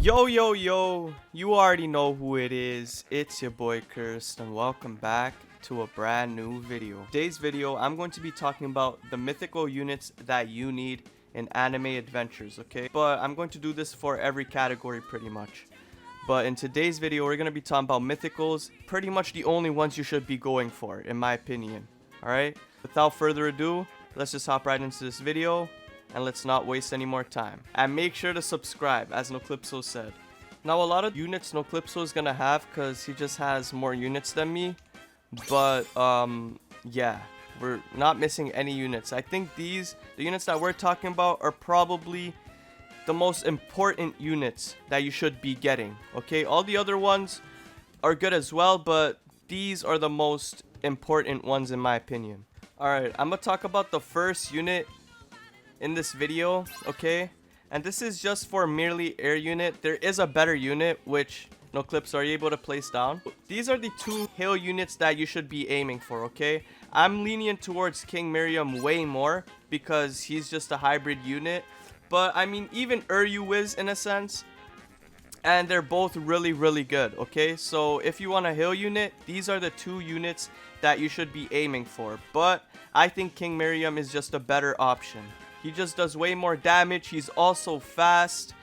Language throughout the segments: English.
Yo, you already know who it is. It's your boy Cursed, and welcome back to a brand new video. Today's video, I'm going to be talking about the mythical units that you need in anime adventures, okay? But I'm going to do this for every category pretty much. But in today's video, we're going to be talking about mythicals, pretty much the only ones you should be going for, in my opinion. Alright? Without further ado, let's just hop right into this video. And let's not waste any more time. And make sure to subscribe, as Noclipso said. Now, a lot of units Noclipso is gonna have, because he just has more units than me. But, yeah. We're not missing any units. I think the units that we're talking about, are probably the most important units that you should be getting. Okay, all the other ones are good as well, but these are the most important ones in my opinion. Alright, I'm gonna talk about the first unit in this video, okay? And this is just for merely air unit. There is a better unit, which no clips are you able to place down. These are the two hail units that you should be aiming for, okay? I'm lenient towards King Miriam way more because he's just a hybrid unit. But I mean, even Uryu is in a sense. And they're both really good, okay? So if you want a hail unit, these are the two units that you should be aiming for. But I think King Miriam is just a better option. He just does way more damage. He's also fast.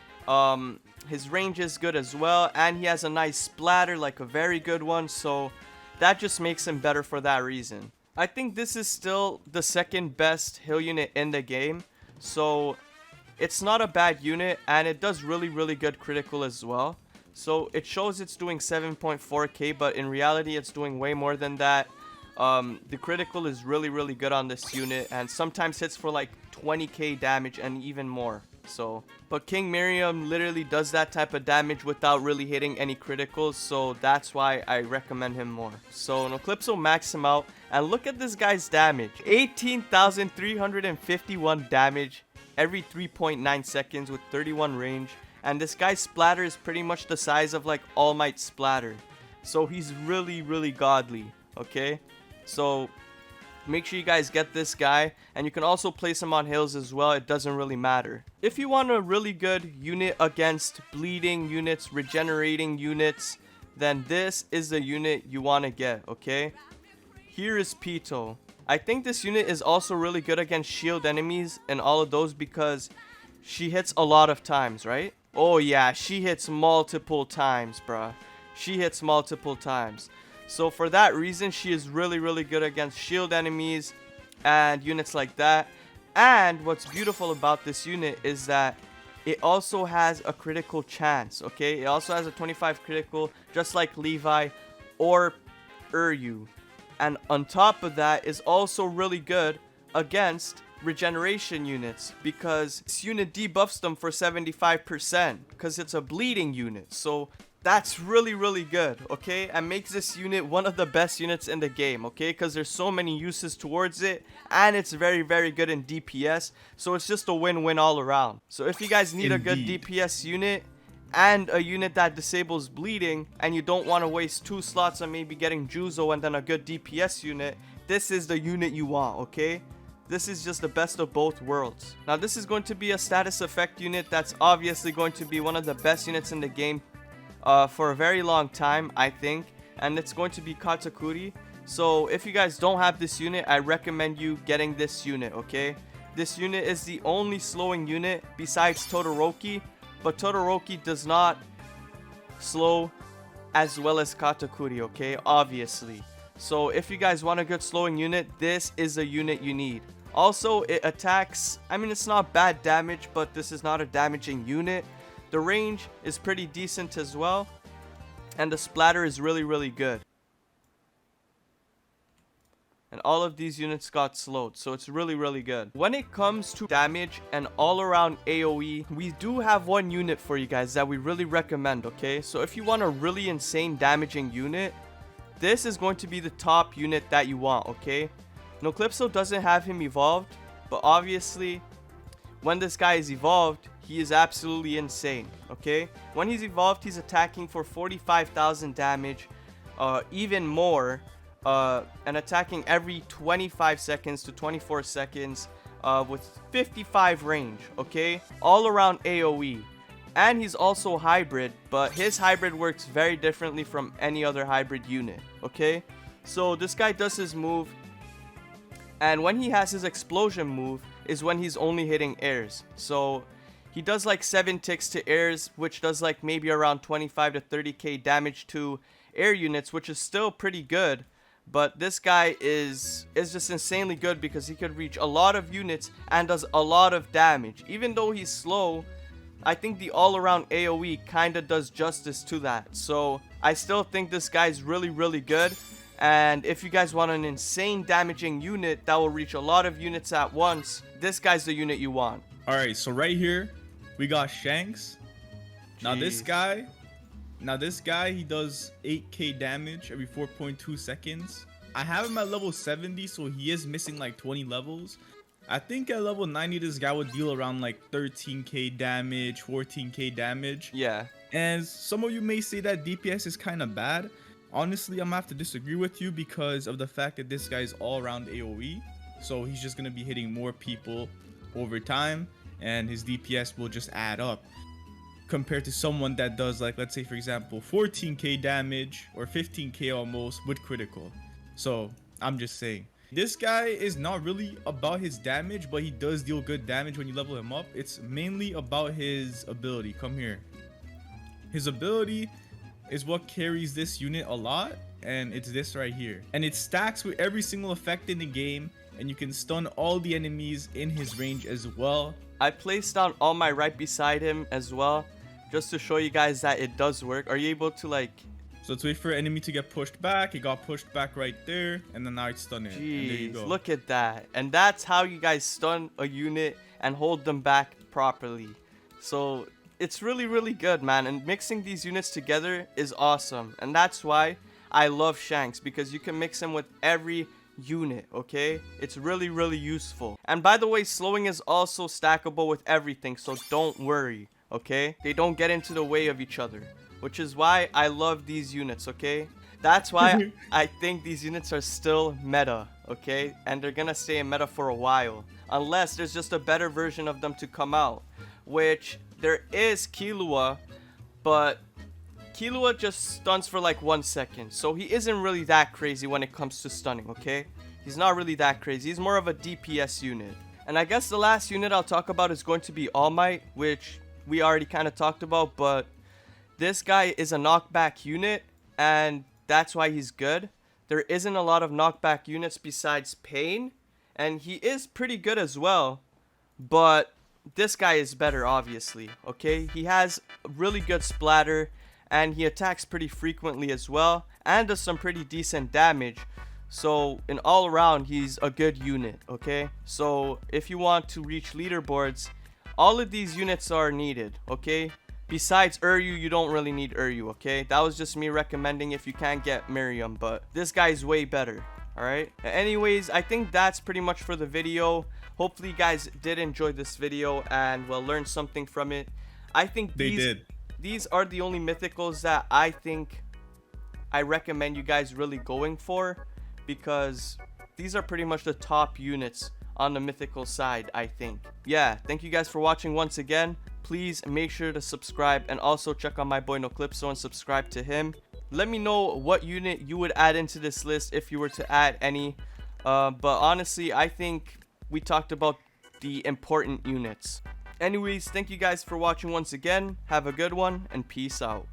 His range is good as well. And he has a nice splatter, like a very good one. So that just makes him better for that reason. I think this is still the second best heal unit in the game. So it's not a bad unit. And it does really good critical as well. So it shows it's doing 7.4k. But in reality, it's doing way more than that. The critical is really good on this unit. And sometimes hits for like 20k damage and even more. So, but King Miriam literally does that type of damage without really hitting any criticals. So that's why I recommend him more. So Noclipso max him out. And look at this guy's damage. 18,351 damage every 3.9 seconds with 31 range. And this guy's splatter is pretty much the size of like Almight splatter. So he's really godly. Okay? So make sure you guys get this guy, and you can also place him on hills as well. It doesn't really matter. If you want a really good unit against bleeding units, regenerating units, then this is the unit you want to get, okay? Here is Pito. I think this unit is also really good against shield enemies and all of those because she hits a lot of times, right? Oh yeah, she hits multiple times, bruh. She hits multiple times. So for that reason, she is really good against shield enemies and units like that. And what's beautiful about this unit is that it also has a critical chance, okay? It also has a 25 critical, just like Levi or Uryu. And on top of that, is also really good against regeneration units because this unit debuffs them for 75% because it's a bleeding unit. So that's really good, okay? And makes this unit one of the best units in the game, okay? Because there's so many uses towards it. And it's very good in DPS. So it's just a win-win all around. So if you guys need a good DPS unit and a unit that disables bleeding, and you don't want to waste 2 slots on maybe getting Juzo and then a good DPS unit, this is the unit you want, okay? This is just the best of both worlds. Now this is going to be a status effect unit that's obviously going to be one of the best units in the game for a very long time, I think, and it's going to be Katakuri. So if you guys don't have this unit, I recommend you getting this unit, okay? This unit is the only slowing unit besides Todoroki, but Todoroki does not slow as well as Katakuri, okay? Obviously. So if you guys want a good slowing unit, this is the unit you need. Also, it attacks, I mean, it's not bad damage, but this is not a damaging unit. The range is pretty decent as well. And the splatter is really good. And all of these units got slowed. So it's really good. When it comes to damage and all around AoE, we do have one unit for you guys that we really recommend, okay? So if you want a really insane damaging unit, this is going to be the top unit that you want, okay? Noclipso doesn't have him evolved. But obviously, when this guy is evolved, he is absolutely insane, okay? When he's evolved, he's attacking for 45,000 damage, even more, and attacking every 25 seconds to 24 seconds, with 55 range, okay? All around AoE. And he's also hybrid, but his hybrid works very differently from any other hybrid unit, okay? So this guy does his move, and when he has his explosion move is when he's only hitting airs. So he does like 7 ticks to airs, which does like maybe around 25 to 30k damage to air units, which is still pretty good. But this guy is just insanely good because he could reach a lot of units and does a lot of damage. Even though he's slow, I think the all-around AoE kind of does justice to that. So I still think this guy's really, really good. And if you guys want an insane damaging unit that will reach a lot of units at once, this guy's the unit you want. Alright, so right here, we got Shanks. Now this guy, he does 8k damage every 4.2 seconds. I have him at level 70, so he is missing like 20 levels. I think at level 90, this guy would deal around like 13k damage, 14k damage. Yeah. And some of you may say that DPS is kind of bad. Honestly, I'm gonna have to disagree with you because of the fact that this guy's all-around AoE. So he's just gonna be hitting more people over time, and his DPS will just add up. Compared to someone that does, like, let's say for example 14k damage or 15k almost with critical. So I'm just saying, this guy is not really about his damage, but he does deal good damage when you level him up. It's mainly about his ability. Come here. His ability is what carries this unit a lot, and it's this right here. And it stacks with every single effect in the game, and you can stun all the enemies in his range as well. I placed down Almight right beside him as well, just to show you guys that it does work. Are you able to like... So let's wait for an enemy to get pushed back. He got pushed back right there, and then now it's stunning. Jeez, and there you go. Look at that. And that's how you guys stun a unit and hold them back properly. So it's really, really good, man. And mixing these units together is awesome. And that's why I love Shanks, because you can mix him with every unit, okay? It's really, really useful. And by the way, slowing is also stackable with everything, so don't worry, okay? They don't get into the way of each other, which is why I love these units, okay? That's why I think these units are still meta, okay? And they're gonna stay in meta for a while, unless there's just a better version of them to come out, which there is Killua, but Killua just stuns for like 1 second, so he isn't really that crazy when it comes to stunning, okay? He's not really that crazy. He's more of a DPS unit. And I guess the last unit I'll talk about is going to be Almight, which we already kind of talked about, but this guy is a knockback unit, and that's why he's good. There isn't a lot of knockback units besides Pain, and he is pretty good as well, but this guy is better, obviously, okay? He has really good splatter, and he attacks pretty frequently as well, and does some pretty decent damage. So in all around, he's a good unit, okay? So if you want to reach leaderboards, all of these units are needed, okay? Besides Uryu, you don't really need Uryu, okay? That was just me recommending if you can't get Miriam, but this guy's way better, alright? Anyways, I think that's pretty much for the video. Hopefully you guys did enjoy this video and will learn something from it. I think these are the only mythicals that I think I recommend you guys really going for, because these are pretty much the top units on the mythical side, I think. Yeah, thank you guys for watching once again. Please make sure to subscribe, and also check on my boy Noclipso and subscribe to him. Let me know what unit you would add into this list if you were to add any. But honestly, I think we talked about the important units. Anyways, thank you guys for watching once again. Have a good one, and peace out.